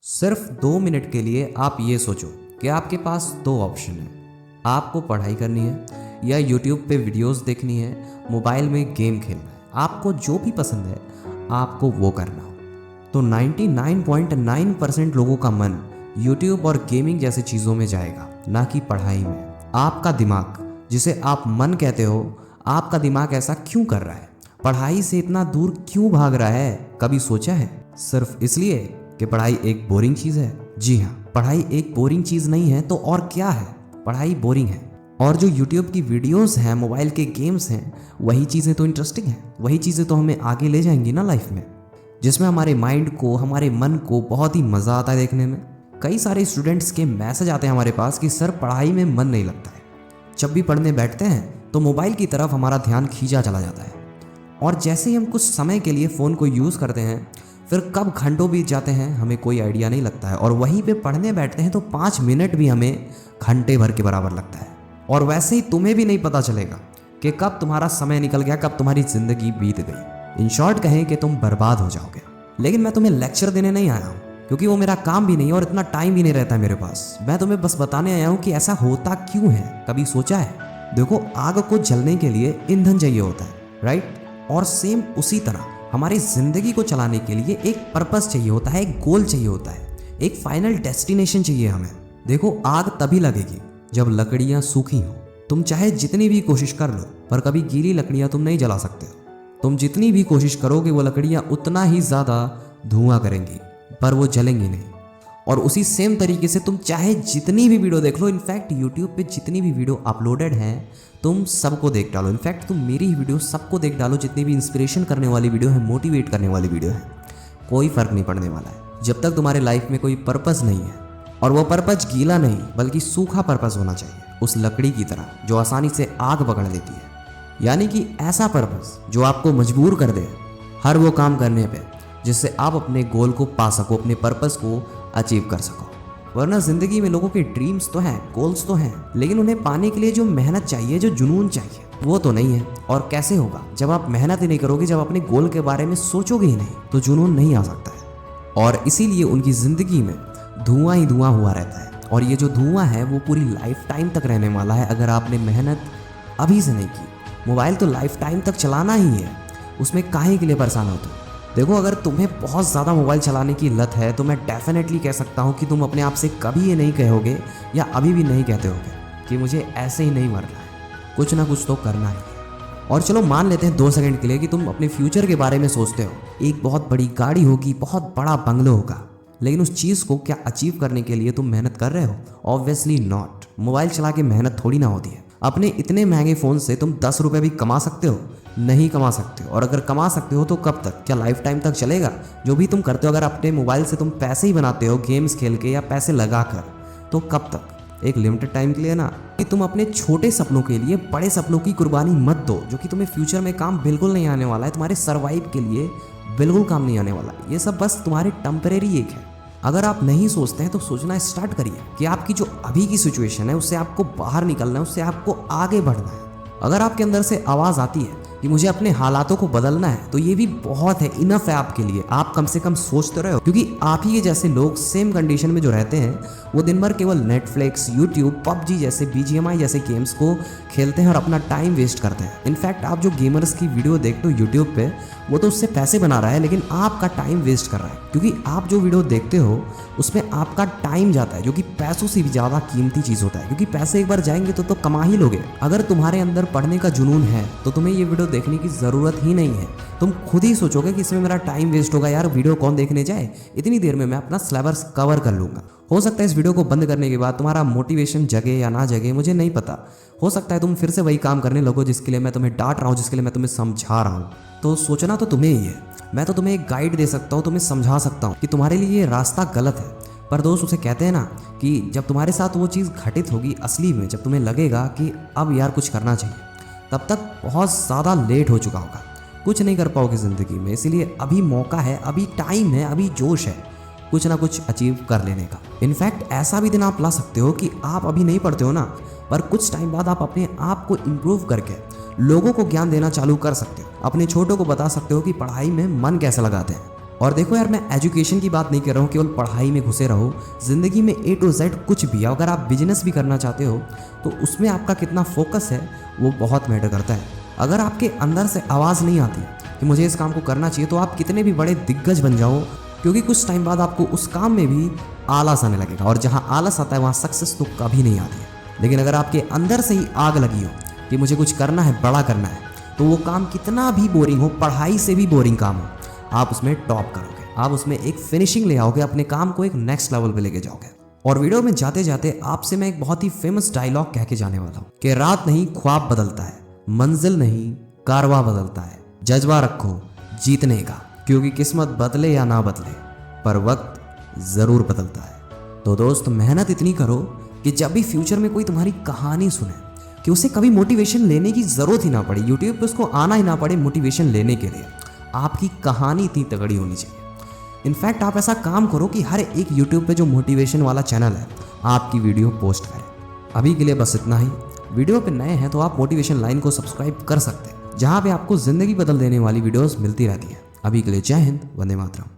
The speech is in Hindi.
सिर्फ 2 मिनट के लिए आप ये सोचो कि आपके पास दो ऑप्शन है। आपको पढ़ाई करनी है या यूट्यूब पे वीडियोस देखनी है, मोबाइल में गेम खेलना है। आपको जो भी पसंद है आपको वो करना हो। तो 99.9% लोगों का मन यूट्यूब और गेमिंग जैसी चीज़ों में जाएगा, ना कि पढ़ाई में। आपका दिमाग, जिसे आप मन कहते हो, आपका दिमाग ऐसा क्यों कर रहा है? पढ़ाई से इतना दूर क्यों भाग रहा है? कभी सोचा है? सिर्फ इसलिए कि पढ़ाई एक बोरिंग चीज़ है? जी हाँ, पढ़ाई एक बोरिंग चीज़ नहीं है तो और क्या है? पढ़ाई बोरिंग है। और जो यूट्यूब की वीडियोस हैं, मोबाइल के गेम्स हैं, वही चीज़ें तो इंटरेस्टिंग हैं। वही चीज़ें तो हमें आगे ले जाएंगी ना लाइफ में, जिसमें हमारे माइंड को, हमारे मन को बहुत ही मज़ा आता है देखने में। कई सारे स्टूडेंट्स के मैसेज आते हैं हमारे पास कि सर पढ़ाई में मन नहीं लगता है। जब भी पढ़ने बैठते हैं तो मोबाइल की तरफ हमारा ध्यान खींचा चला जाता है, और जैसे ही हम कुछ समय के लिए फ़ोन को यूज़ करते हैं, फिर कब घंटों बीत जाते हैं हमें कोई आइडिया नहीं लगता है। और वहीं पे पढ़ने बैठते हैं तो 5 मिनट भी हमें घंटे भर के बराबर लगता है। और वैसे ही तुम्हें भी नहीं पता चलेगा कि कब तुम्हारा समय निकल गया, कब तुम्हारी ज़िंदगी बीत गई। इन शॉर्ट कहें कि तुम बर्बाद हो जाओगे। लेकिन मैं तुम्हें लेक्चर देने नहीं आया हूँ, क्योंकि वो मेरा काम भी नहीं है और इतना टाइम भी नहीं रहता है मेरे पास। मैं तुम्हें बस बताने आया हूँ कि ऐसा होता क्यों है। कभी सोचा है? देखो, आग को जलने के लिए ईंधन चाहिए होता है, राइट? और सेम उसी तरह हमारी ज़िंदगी को चलाने के लिए एक पर्पस चाहिए होता है, एक गोल चाहिए होता है, एक फाइनल डेस्टिनेशन चाहिए हमें। देखो, आग तभी लगेगी जब लकड़ियाँ सूखी हों। तुम चाहे जितनी भी कोशिश कर लो, पर कभी गीली लकड़ियाँ तुम नहीं जला सकते हो। तुम जितनी भी कोशिश करोगे वो लकड़ियाँ उतना ही ज़्यादा धुआं करेंगी, पर वो जलेंगी नहीं। और उसी सेम तरीके से तुम चाहे जितनी भी वीडियो देख लो, इनफैक्ट यूट्यूब पे जितनी भी वीडियो अपलोडेड हैं तुम सबको देख डालो। इनफैक्ट तुम मेरी ही वीडियो सबको देख डालो, जितनी भी इंस्पिरेशन करने वाली वीडियो है, मोटिवेट करने वाली वीडियो है, कोई फ़र्क नहीं पड़ने वाला है जब तक तुम्हारे लाइफ में कोई पर्पस नहीं है। और वो पर्पस गीला नहीं बल्कि सूखा पर्पस होना चाहिए, उस लकड़ी की तरह जो आसानी से आग पकड़ लेती है। यानी कि ऐसा पर्पस जो आपको मजबूर कर दे हर वो काम करने पे जिससे आप अपने गोल को पा सको, अपने पर्पस को अचीव कर सको। वरना ज़िंदगी में लोगों के ड्रीम्स तो हैं, गोल्स तो हैं, लेकिन उन्हें पाने के लिए जो मेहनत चाहिए, जो जुनून चाहिए, वो तो नहीं है। और कैसे होगा? जब आप मेहनत ही नहीं करोगे, जब अपने गोल के बारे में सोचोगे ही नहीं, तो जुनून नहीं आ सकता है। और इसीलिए उनकी ज़िंदगी में धुआं ही धुआं हुआ रहता है। और ये जो धुआं है वो पूरी लाइफ टाइम तक रहने वाला है अगर आपने मेहनत अभी से नहीं की। मोबाइल तो लाइफ टाइम तक चलाना ही है, उसमें काहे के लिए परेशान होते हो? देखो, अगर तुम्हें बहुत ज़्यादा मोबाइल चलाने की लत है तो मैं डेफिनेटली कह सकता हूँ कि तुम अपने आप से कभी ये नहीं कहोगे या अभी भी नहीं कहते होगे कि मुझे ऐसे ही नहीं मरना है, कुछ ना कुछ तो करना है। और चलो मान लेते हैं 2 सेकंड के लिए कि तुम अपने फ्यूचर के बारे में सोचते हो। एक बहुत बड़ी गाड़ी होगी, बहुत बड़ा बंगलो होगा, लेकिन उस चीज़ को क्या अचीव करने के लिए तुम मेहनत कर रहे हो? Obviously not. मोबाइल चला के मेहनत थोड़ी ना होती है। अपने इतने महंगे फ़ोन से तुम 10 रुपये भी कमा सकते हो? नहीं कमा सकते हो। और अगर कमा सकते हो तो कब तक? क्या लाइफ टाइम तक चलेगा? जो भी तुम करते हो, अगर अपने मोबाइल से तुम पैसे ही बनाते हो गेम्स खेल के या पैसे लगा कर, तो कब तक? एक लिमिटेड टाइम के लिए ना। कि तुम अपने छोटे सपनों के लिए बड़े सपनों की कुर्बानी मत दो, जो कि तुम्हें फ्यूचर में काम बिल्कुल नहीं आने वाला है, तुम्हारे सर्वाइव के लिए बिल्कुल काम नहीं आने वाला। ये सब बस तुम्हारे टेम्परेरी एक है। अगर आप नहीं सोचते हैं तो सोचना स्टार्ट करिए कि आपकी जो अभी की सिचुएशन है उससे आपको बाहर निकलना है, उससे आपको आगे बढ़ना है। अगर आपके अंदर से आवाज़ आती है कि मुझे अपने हालातों को बदलना है, तो ये भी बहुत है, इनफ है आपके लिए। आप कम से कम सोचते रहो, क्योंकि आप ही के जैसे लोग सेम कंडीशन में जो रहते हैं वो दिन भर केवल नेटफ्लिक्स, यूट्यूब, पबजी जैसे, BGMI जैसे गेम्स को खेलते हैं और अपना टाइम वेस्ट करते हैं। इनफैक्ट आप जो गेमर्स की वीडियो देखते हो यूट्यूब पे, वो तो उससे पैसे बना रहा है, लेकिन आपका टाइम वेस्ट कर रहा है। क्योंकि आप जो वीडियो देखते हो उसमें आपका टाइम जाता है, जो कि पैसों से भी ज़्यादा कीमती चीज़ होता है। क्योंकि पैसे एक बार जाएंगे तो कमा ही लोगे। अगर तुम्हारे अंदर पढ़ने का जुनून है तो तुम्हें ये वीडियो देखने की ज़रूरत ही नहीं है। तुम खुद ही सोचोगे कि इसमें मेरा टाइम वेस्ट होगा, यार वीडियो कौन देखने जाए, इतनी देर में मैं अपना सिलेबस कवर कर लूँगा। हो सकता है इस वीडियो को बंद करने के बाद तुम्हारा मोटिवेशन जगे या ना जगे, मुझे नहीं पता। हो सकता है तुम फिर से वही काम करने लगो जिसके लिए मैं तुम्हें डांट रहा हूँ, जिसके लिए मैं तुम्हें समझा रहा हूँ। तो सोचना तो तुम्हें ही है। मैं तो तुम्हें एक गाइड दे सकता हूँ, तुम्हें समझा सकता हूँ कि तुम्हारे लिए ये रास्ता गलत है। पर दोस्त, उसे कहते हैं ना कि जब तुम्हारे साथ वो चीज़ घटित होगी असली में, जब तुम्हें लगेगा कि अब यार कुछ करना चाहिए, तब तक बहुत ज़्यादा लेट हो चुका होगा। कुछ नहीं कर पाओगे ज़िंदगी में। इसीलिए अभी मौका है, अभी टाइम है, अभी जोश है कुछ ना कुछ अचीव कर लेने का। इनफैक्ट ऐसा भी दिन आप ला सकते हो कि आप अभी नहीं पढ़ते हो ना, पर कुछ टाइम बाद आप अपने आप को इम्प्रूव करके लोगों को ज्ञान देना चालू कर सकते हो। अपने छोटों को बता सकते हो कि पढ़ाई में मन कैसे लगाते हैं। और देखो यार, मैं एजुकेशन की बात नहीं कर रहा हूँ, केवल पढ़ाई में घुसे रहो। ज़िंदगी में A to Z कुछ भी, अगर आप बिजनेस भी करना चाहते हो तो उसमें आपका कितना फोकस है वो बहुत मैटर करता है। अगर आपके अंदर से आवाज़ नहीं आती कि मुझे इस काम को करना चाहिए, तो आप कितने भी बड़े दिग्गज बन जाओ, क्योंकि कुछ टाइम बाद आपको उस काम में भी आलस आने लगेगा, और जहाँ आलस आता है वहाँ सक्सेस तो कभी नहीं आती है। लेकिन अगर आपके अंदर से ही आग लगी हो कि मुझे कुछ करना है, बड़ा करना है, तो वो काम कितना भी बोरिंग हो, पढ़ाई से भी बोरिंग काम हो, आप उसमें टॉप करोगे, आप उसमें एक फिनिशिंग ले आओगे, अपने काम को एक नेक्स्ट लेवल पे लेके जाओगे। और वीडियो में जाते जाते आपसे मैं एक बहुत ही फेमस डायलॉग कह के जाने वाला हूँ कि रात नहीं ख्वाब बदलता है, मंजिल नहीं कारवा बदलता है। जज्बा रखो जीतने का, क्योंकि किस्मत बदले या ना बदले पर वक्त जरूर बदलता है। तो दोस्त, मेहनत इतनी करो कि जब भी फ्यूचर में कोई तुम्हारी कहानी सुने कि उसे कभी मोटिवेशन लेने की जरूरत ही ना पड़े, यूट्यूब पे उसको आना ही ना पड़े मोटिवेशन लेने के लिए। आपकी कहानी इतनी तगड़ी होनी चाहिए। इनफैक्ट आप ऐसा काम करो कि हर एक यूट्यूब पे जो मोटिवेशन वाला चैनल है, आपकी वीडियो पोस्ट करें। अभी के लिए बस इतना ही। वीडियो पे नए हैं तो आप मोटिवेशन लाइन को सब्सक्राइब कर सकते हैं, जहाँ पे आपको जिंदगी बदल देने वाली वीडियोस मिलती रहती हैं। अभी के लिए जय हिंद, वंदे मातरम।